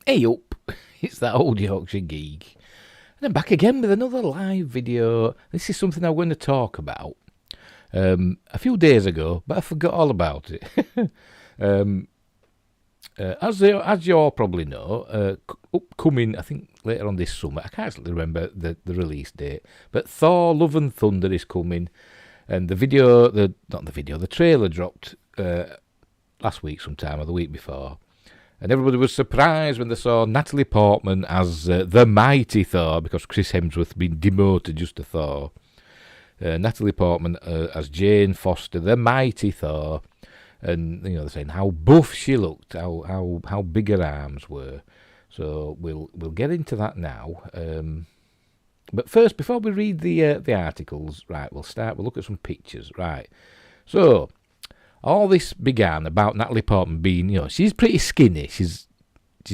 Hey up, it's that old Yorkshire geek. And I'm back again with another live video. This is something I'm going to talk about. A few days ago, but I forgot all about it. As you all probably know, upcoming, I think later on this summer, I can't actually remember the release date, but Thor Love and Thunder is coming. And the trailer dropped last week sometime or the week before. And everybody was surprised when they saw Natalie Portman as the mighty Thor, because Chris Hemsworth had been demoted just to Thor. Natalie Portman as Jane Foster, the mighty Thor. And they're saying how buff she looked, how big her arms were. So we'll get into that now. But first, before we read the articles, right, we'll look at some pictures, right. So all this began about Natalie Portman being, she's pretty skinny. She's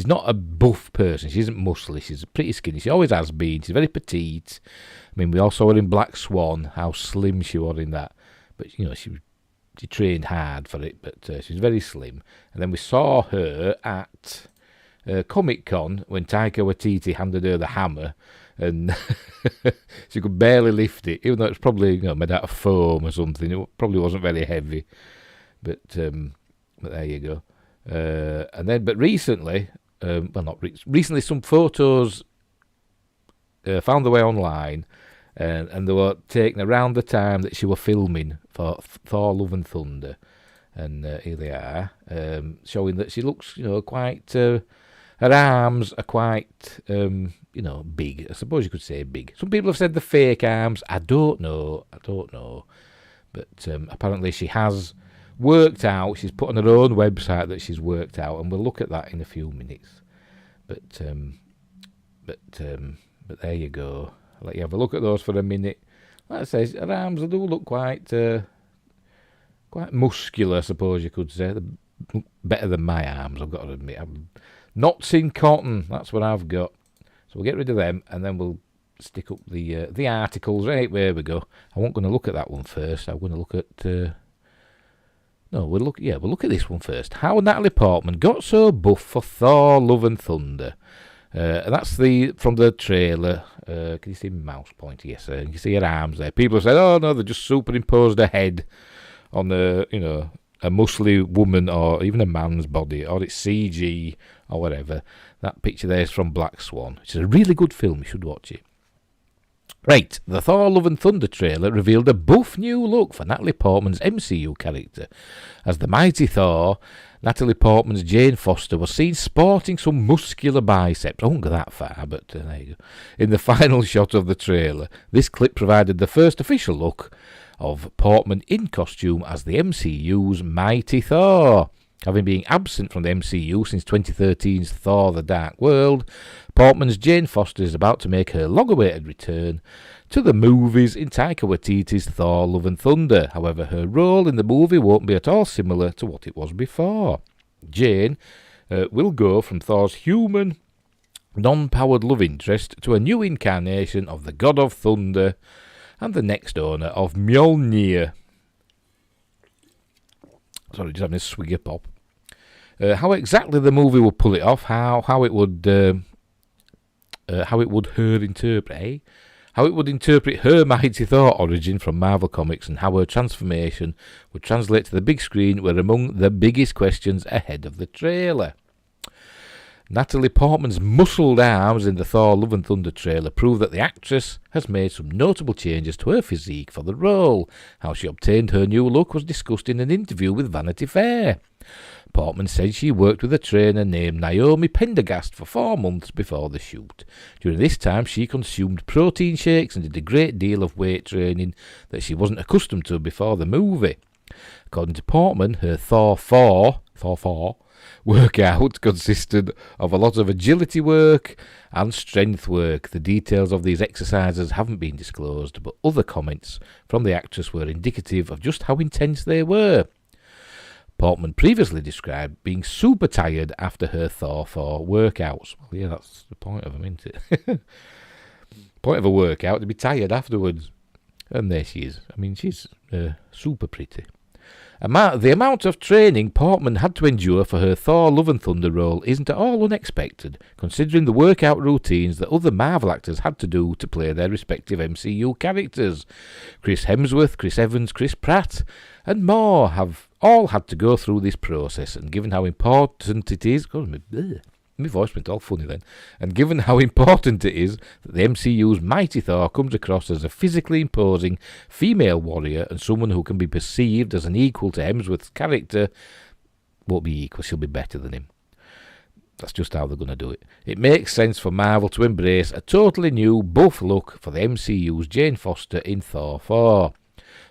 not a buff person. She isn't muscly. She's pretty skinny. She always has been. She's very petite. I mean, we all saw her in Black Swan, how slim she was in that. But, she trained hard for it, but she's very slim. And then we saw her at Comic-Con when Taika Waititi handed her the hammer, and she could barely lift it, even though it's probably made out of foam or something. It probably wasn't very heavy. But there you go. But recently, recently some photos found their way online, and they were taken around the time that she was filming for Thor: Love and Thunder, and here they are, showing that she looks, quite. Her arms are quite, big. I suppose you could say big. Some people have said the fake arms. I don't know. But apparently she has worked out. She's put on her own website that she's worked out, and we'll look at that in a few minutes. But there you go. I'll let you have a look at those for a minute. Like I say, her arms do look quite muscular, I suppose you could say. They're better than my arms, I've got to admit. Knots in cotton, that's what I've got. So we'll get rid of them, and then we'll stick up the articles. Right, there we go. I wasn't going to look at that one first. I'm going to look at... we'll look at this one first. How Natalie Portman got so buff for Thor: Love and Thunder. And that's from the trailer. Can you see my mouse pointer? Yes, sir. You can see her arms there. People have said, oh no, they just superimposed her head on a muscly woman or even a man's body, or it's CG or whatever. That picture there is from Black Swan. It's a really good film. You should watch it. Right, the Thor: Love and Thunder trailer revealed a buff new look for Natalie Portman's MCU character. As the mighty Thor, Natalie Portman's Jane Foster was seen sporting some muscular biceps. I won't go that far, but there you go. In the final shot of the trailer, this clip provided the first official look of Portman in costume as the MCU's mighty Thor. Having been absent from the MCU since 2013's Thor: The Dark World, Portman's Jane Foster is about to make her long-awaited return to the movies in Taika Waititi's Thor: Love and Thunder. However, her role in the movie won't be at all similar to what it was before. Jane will go from Thor's human, non-powered love interest to a new incarnation of the God of Thunder and the next owner of Mjolnir. Sorry, just having a swig of pop. How exactly the movie would pull it off, how it would interpret her mighty Thor origin from Marvel Comics, and how her transformation would translate to the big screen were among the biggest questions ahead of the trailer. Natalie Portman's muscled arms in the Thor: Love and Thunder trailer prove that the actress has made some notable changes to her physique for the role. How she obtained her new look was discussed in an interview with Vanity Fair. Portman said she worked with a trainer named Naomi Pendergast for 4 months before the shoot. During this time, she consumed protein shakes and did a great deal of weight training that she wasn't accustomed to before the movie. According to Portman, her Thor 4 workout consisted of a lot of agility work and strength work. The details of these exercises haven't been disclosed, but other comments from the actress were indicative of just how intense they were. Portman previously described being super tired after her Thor 4 workouts. Well, yeah, that's the point of them, isn't it? Point of a workout, to be tired afterwards. And there she is. I mean, she's super pretty. The amount of training Portman had to endure for her Thor Love and Thunder role isn't at all unexpected, considering the workout routines that other Marvel actors had to do to play their respective MCU characters. Chris Hemsworth, Chris Evans, Chris Pratt, and more have all had to go through this process, and given how important it is... My voice went all funny then. And given how important it is that the MCU's mighty Thor comes across as a physically imposing female warrior and someone who can be perceived as an equal to Hemsworth's character, won't be equal, she'll be better than him. That's just how they're going to do it. It makes sense for Marvel to embrace a totally new buff look for the MCU's Jane Foster in Thor 4.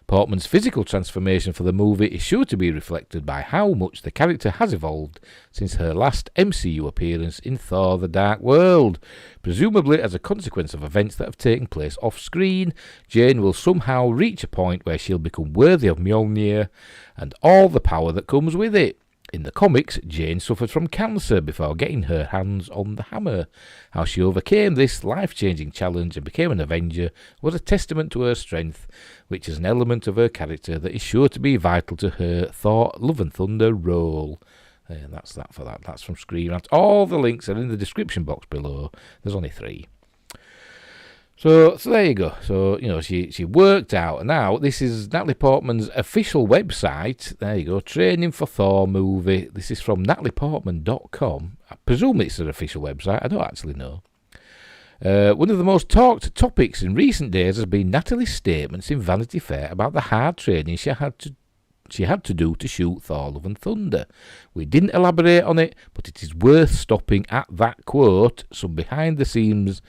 Portman's physical transformation for the movie is sure to be reflected by how much the character has evolved since her last MCU appearance in Thor The Dark World. Presumably as a consequence of events that have taken place off-screen, Jane will somehow reach a point where she'll become worthy of Mjolnir and all the power that comes with it. In the comics, Jane suffered from cancer before getting her hands on the hammer. How she overcame this life-changing challenge and became an Avenger was a testament to her strength, which is an element of her character that is sure to be vital to her Thor Love and Thunder role. And that's that for that. That's from Scream. All the links are in the description box below. There's only 3. So there you go. So, she worked out. And now, this is Natalie Portman's official website. There you go. Training for Thor movie. This is from natalieportman.com. I presume it's her official website. I don't actually know. One of the most talked topics in recent days has been Natalie's statements in Vanity Fair about the hard training she had to do to shoot Thor Love and Thunder. We didn't elaborate on it, but it is worth stopping at that quote. Some behind-the-scenes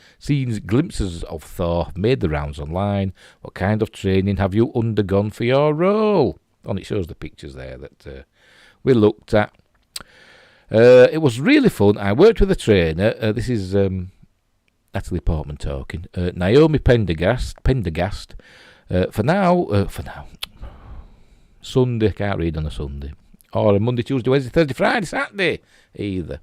glimpses of Thor have made the rounds online. What kind of training have you undergone for your role? And it shows the pictures there that we looked at. It was really fun. I worked with a trainer. This is Natalie Portman talking. Naomi Pendergast. For now... Sunday, can't read on a Sunday. Or a Monday, Tuesday, Wednesday, Thursday, Friday, Saturday, either.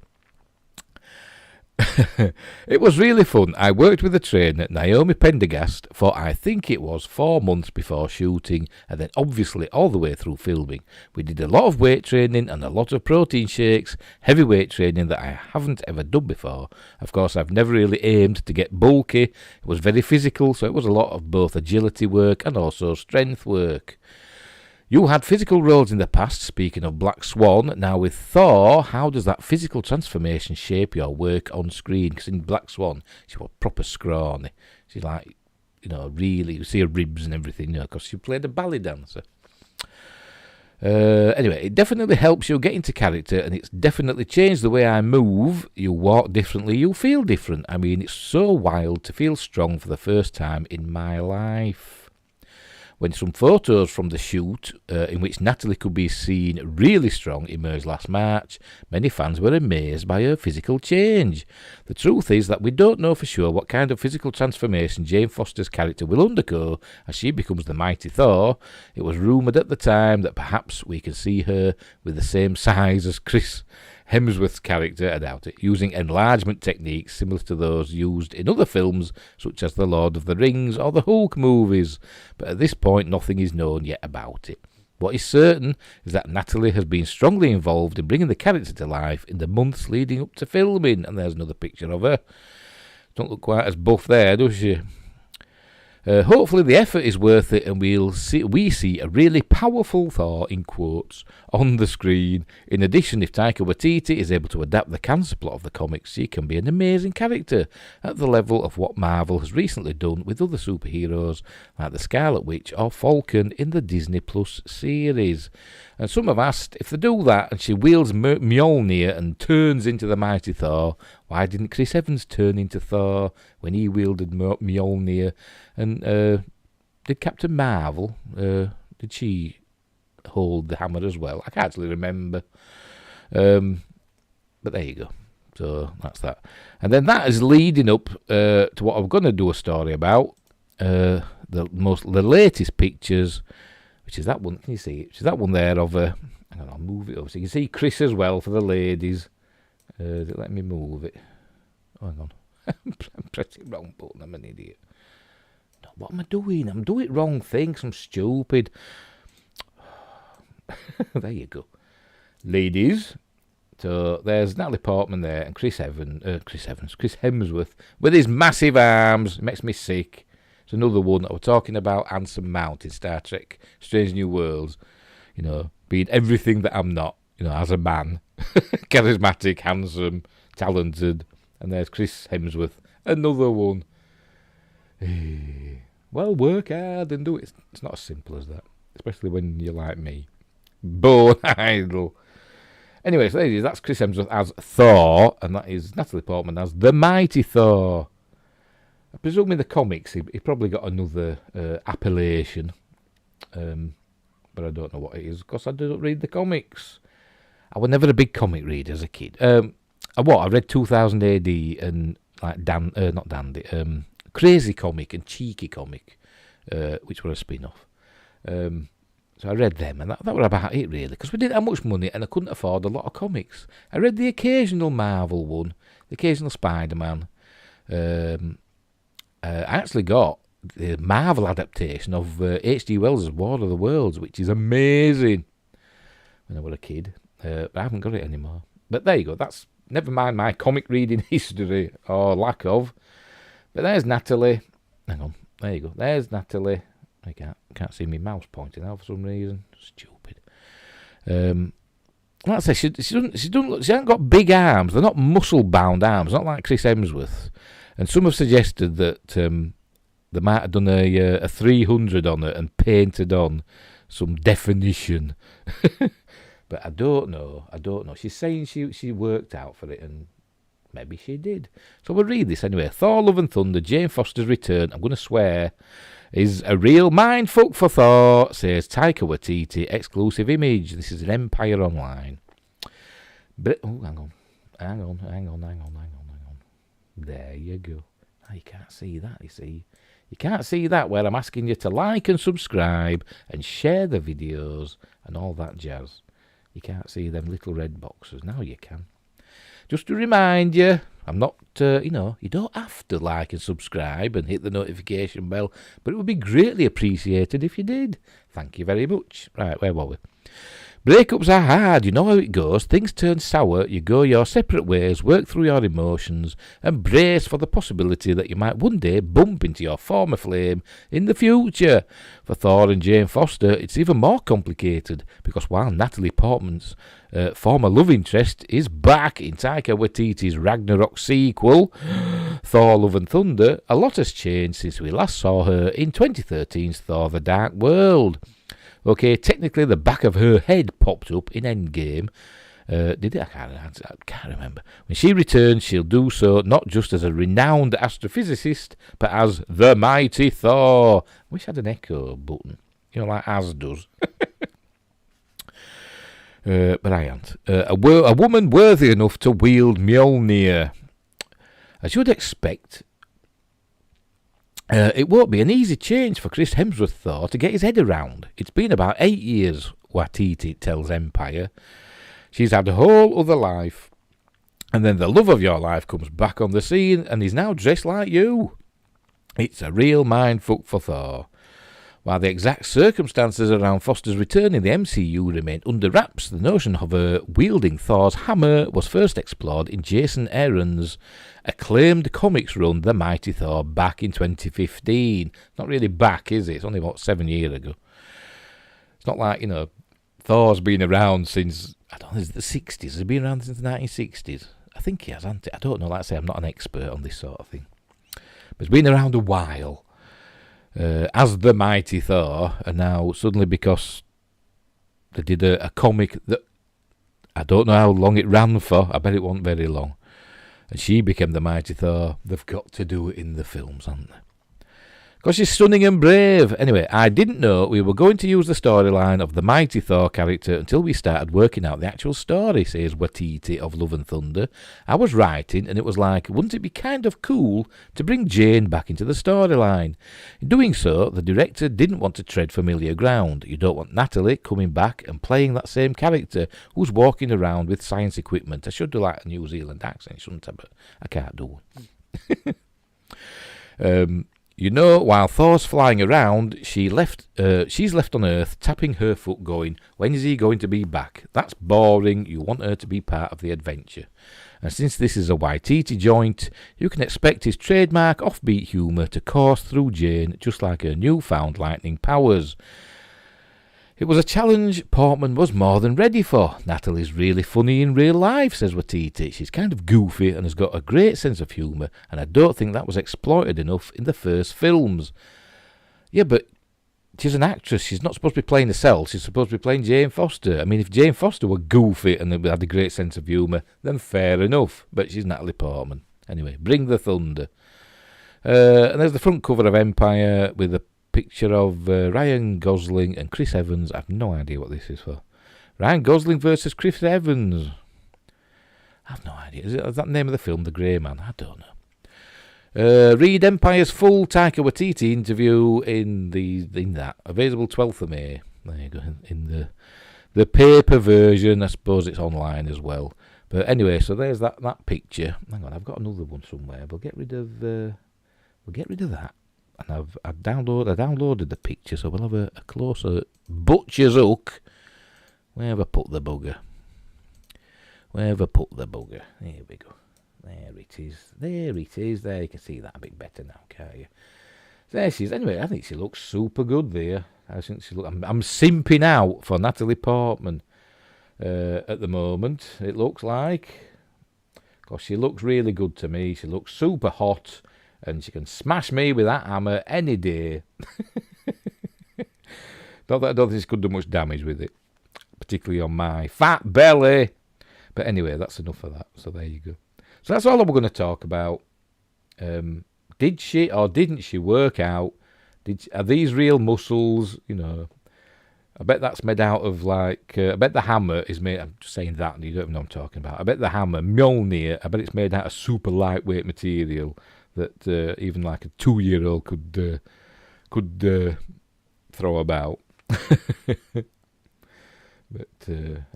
It was really fun. I worked with a trainer, Naomi Pendergast, for I think it was 4 months before shooting, and then obviously all the way through filming. We did a lot of weight training and a lot of protein shakes, heavy weight training that I haven't ever done before. Of course, I've never really aimed to get bulky. It was very physical, so it was a lot of both agility work and also strength work. You had physical roles in the past, speaking of Black Swan. Now with Thor, how does that physical transformation shape your work on screen? Because in Black Swan, she was proper scrawny. She's like, really, you see her ribs and everything, because she played a ballet dancer. Anyway, it definitely helps you get into character, and it's definitely changed the way I move. You walk differently, you feel different. I mean, it's so wild to feel strong for the first time in my life. When some photos from the shoot, in which Natalie could be seen really strong, emerged last March, many fans were amazed by her physical change. The truth is that we don't know for sure what kind of physical transformation Jane Foster's character will undergo as she becomes the mighty Thor. It was rumoured at the time that perhaps we can see her with the same size as Chris Hemsworth's character, I doubt it, using enlargement techniques similar to those used in other films such as The Lord of the Rings or the Hulk movies, but at this point nothing is known yet about it. What is certain is that Natalie has been strongly involved in bringing the character to life in the months leading up to filming, and there's another picture of her. Don't look quite as buff there, does she? Hopefully the effort is worth it, and we see a really powerful Thor, in quotes, on the screen. In addition, if Taika Waititi is able to adapt the cancer plot of the comics, she can be an amazing character at the level of what Marvel has recently done with other superheroes like the Scarlet Witch or Falcon in the Disney Plus series. And some have asked, if they do that and she wields Mjolnir and turns into the mighty Thor, why didn't Chris Evans turn into Thor when he wielded Mjolnir? And did Captain Marvel, did she hold the hammer as well? I can't actually remember. But there you go. So that's that. And then that is leading up to what I'm going to do a story about. The latest pictures, which is that one. Can you see it? Which is that one there of hang on, I'll move it up so you can see Chris as well for the ladies. Let me move it. Oh, hang on. I'm pressing the wrong button. I'm an idiot. No, what am I doing? I'm doing wrong things. I'm stupid. There you go. Ladies. So there's Natalie Portman there and Chris Hemsworth with his massive arms. It makes me sick. It's another one that we're talking about. Handsome Mount in Star Trek, Strange New Worlds. You know, being everything that I'm not. You know, as a man, charismatic, handsome, talented. And there's Chris Hemsworth, another one. Well, work hard and do it. It's not as simple as that, especially when you're like me, born idle. Anyway, so ladies, that's Chris Hemsworth as Thor, and that is Natalie Portman as the Mighty Thor. I presume in the comics he probably got another appellation, but I don't know what it is, because I don't read the comics. I was never a big comic reader as a kid. I read 2000 AD and like Crazy Comic and Cheeky Comic, which were a spin-off. So I read them, and that were about it, really, because we didn't have much money, and I couldn't afford a lot of comics. I read the occasional Marvel one, the occasional Spider-Man. I actually got the Marvel adaptation of H.G. Wells' War of the Worlds, which is amazing, when I was a kid. But I haven't got it anymore. But there you go. That's never mind my comic reading history, or lack of. But there's Natalie. Hang on. There you go. There's Natalie. I can't see my mouse pointing out for some reason. Stupid. Like I say, she hasn't got big arms. They're not muscle-bound arms. Not like Chris Hemsworth. And some have suggested that they might have done a 300 on her and painted on some definition. But I don't know. She's saying she worked out for it, and maybe she did. So we'll read this anyway. Thor, Love and Thunder, Jane Foster's return. I'm going to swear. Is a real mindfuck for Thor, says Taika Waititi, exclusive image. This is an Empire Online. But, hang on. There you go. Oh, you can't see that, you see. You can't see that where I'm asking you to like and subscribe and share the videos and all that jazz. You can't see them little red boxes. Now you can. Just to remind you, I'm not, you don't have to like and subscribe and hit the notification bell, but it would be greatly appreciated if you did. Thank you very much. Right, where were we? Breakups are hard, you know how it goes. Things turn sour, you go your separate ways, work through your emotions, and brace for the possibility that you might one day bump into your former flame in the future. For Thor and Jane Foster, it's even more complicated, because while Natalie Portman's former love interest is back in Taika Waititi's Ragnarok sequel, Thor Love and Thunder, a lot has changed since we last saw her in 2013's Thor The Dark World. Okay, technically the back of her head popped up in Endgame. Did it? I can't remember. When she returns, she'll do so not just as a renowned astrophysicist, but as the mighty Thor. I wish I had an echo button, like Az does. But I ain't. A woman worthy enough to wield Mjolnir. As you'd expect, it won't be an easy change for Chris Hemsworth Thor to get his head around. It's been about 8 years, Waititi tells Empire. She's had a whole other life. And then the love of your life comes back on the scene and he's now dressed like you. It's a real mindfuck for Thor. While the exact circumstances around Foster's return in the MCU remain under wraps, the notion of her wielding Thor's hammer was first explored in Jason Aaron's acclaimed comics run, The Mighty Thor, back in 2015. Not really back, is it? It's only about 7 years ago. It's not like, Thor's been around since, I don't know, the 60s. Has he been around since the 1960s? I think he has, hasn't he? I don't know. Like I say, I'm not an expert on this sort of thing. But it's been around a while. As the Mighty Thor, and now suddenly because they did a comic that I don't know how long it ran for, I bet it wasn't very long, and she became the Mighty Thor, they've got to do it in the films, haven't they? Because she's stunning and brave. Anyway, I didn't know we were going to use the storyline of the Mighty Thor character until we started working out the actual story, says Waititi of Love and Thunder. I was writing, and it was like, wouldn't it be kind of cool to bring Jane back into the storyline? In doing so, the director didn't want to tread familiar ground. You don't want Natalie coming back and playing that same character who's walking around with science equipment. I should do like a New Zealand accent, shouldn't I? But I can't do one. You know, while Thor's flying around, she's left on Earth, tapping her foot going, when is he going to be back? That's boring. You want her to be part of the adventure. And since this is a Waititi joint, you can expect his trademark offbeat humour to course through Jane just like her newfound lightning powers. It was a challenge Portman was more than ready for. Natalie's really funny in real life, says Waititi. She's kind of goofy and has got a great sense of humour, and I don't think that was exploited enough in the first films. Yeah, but she's an actress. She's not supposed to be playing herself. She's supposed to be playing Jane Foster. I mean, if Jane Foster were goofy and had a great sense of humour, then fair enough. But she's Natalie Portman. Anyway, bring the thunder. And there's the front cover of Empire with a picture of Ryan Gosling and Chris Evans. I have no idea what this is for. Ryan Gosling versus Chris Evans. I have no idea. Is that the name of the film, The Grey Man? I don't know. Read Empire's full Taika Waititi interview in that. Available 12th of May. There you go. In the paper version. I suppose it's online as well. But anyway, so there's that picture. Hang on, I've got another one somewhere. We'll get rid of that. And I downloaded the picture, so we'll have a closer butcher's hook. Where have I put the bugger? There we go. There it is. There, you can see that a bit better now, can't you? There she is. Anyway, I think she looks super good there. I'm simping out for Natalie Portman at the moment, it looks like. Because she looks really good to me. She looks super hot. And she can smash me with that hammer any day. Not that I don't think she could do much damage with it. Particularly on my fat belly. But anyway, that's enough of that. So there you go. So that's all we're going to talk about. Did she or didn't she work out? Are these real muscles? You know, I bet that's made out of like... I bet the hammer is made... I'm just saying that and you don't even know what I'm talking about. I bet the hammer, Mjolnir, I bet it's made out of super lightweight material that even like a 2-year-old could throw about. But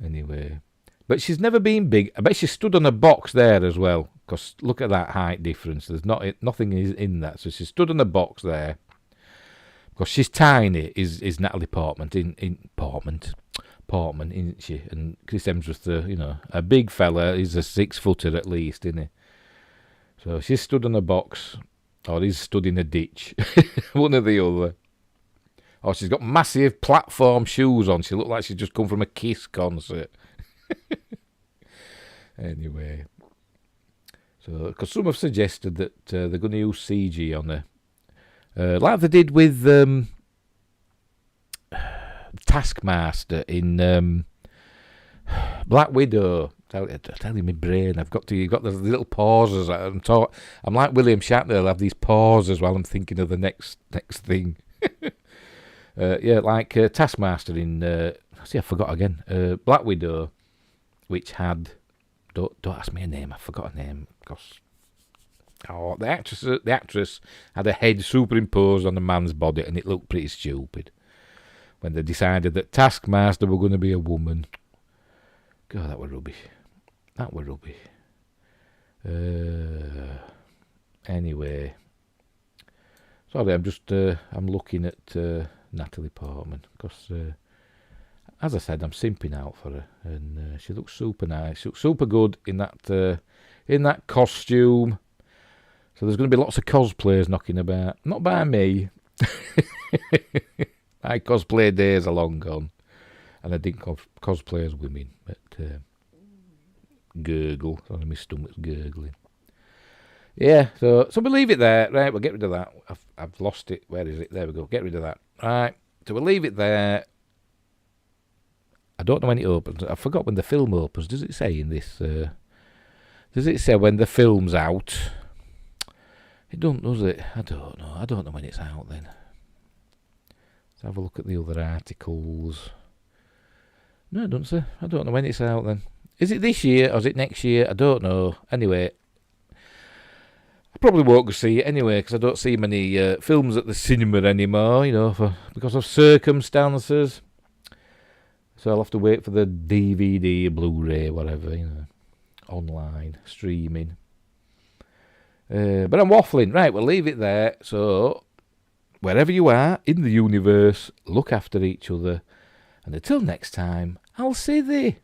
anyway, but she's never been big. I bet she stood on a box there as well. Because look at that height difference. There's nothing is in that. So she stood on a box there. Because she's tiny. Is Natalie Portman Portman, isn't she? And Chris Hemsworth, a big fella. He's a 6-footer at least, isn't he? So she's stood on a box, or he's stood in a ditch, one or the other. Or she's got massive platform shoes on. She looked like she'd just come from a Kiss concert. Anyway, so because some have suggested that they're going to use CG on her, like they did with Taskmaster in Black Widow. Tell you my brain. You've got those little pauses. I'm like William Shatner. I'll have these pauses while I'm thinking of the next thing. Like Taskmaster in. I forgot again. Black Widow, which had. Don't ask me a name. I forgot a name because. The actress had a head superimposed on a man's body, and it looked pretty stupid. When they decided that Taskmaster were going to be a woman. God, that were rubbish. Anyway. Sorry, I'm looking at Natalie Portman. Because, as I said, I'm simping out for her. And she looks super nice. She looks super good in that costume. So there's going to be lots of cosplayers knocking about. Not by me. My cosplay days are long gone. And I didn't cosplay as women. But... gurgle. Sorry, my stomach's gurgling. Yeah, so we'll leave it there. Right, we'll get rid of that. I've lost it. Where is it? There we go. Get rid of that. Right, so we'll leave it there. I don't know when it opens. I forgot when the film opens. Does it say in this? Does it say when the film's out? It don't, does it? I don't know. I don't know when it's out then. Let's have a look at the other articles. No, it doesn't say. I don't know when it's out then. Is it this year or is it next year? I don't know. Anyway, I probably won't go see it anyway because I don't see many films at the cinema anymore, because of circumstances. So I'll have to wait for the DVD, Blu-ray, whatever, online, streaming. But I'm waffling. Right, we'll leave it there. So wherever you are in the universe, look after each other. And until next time, I'll say thee.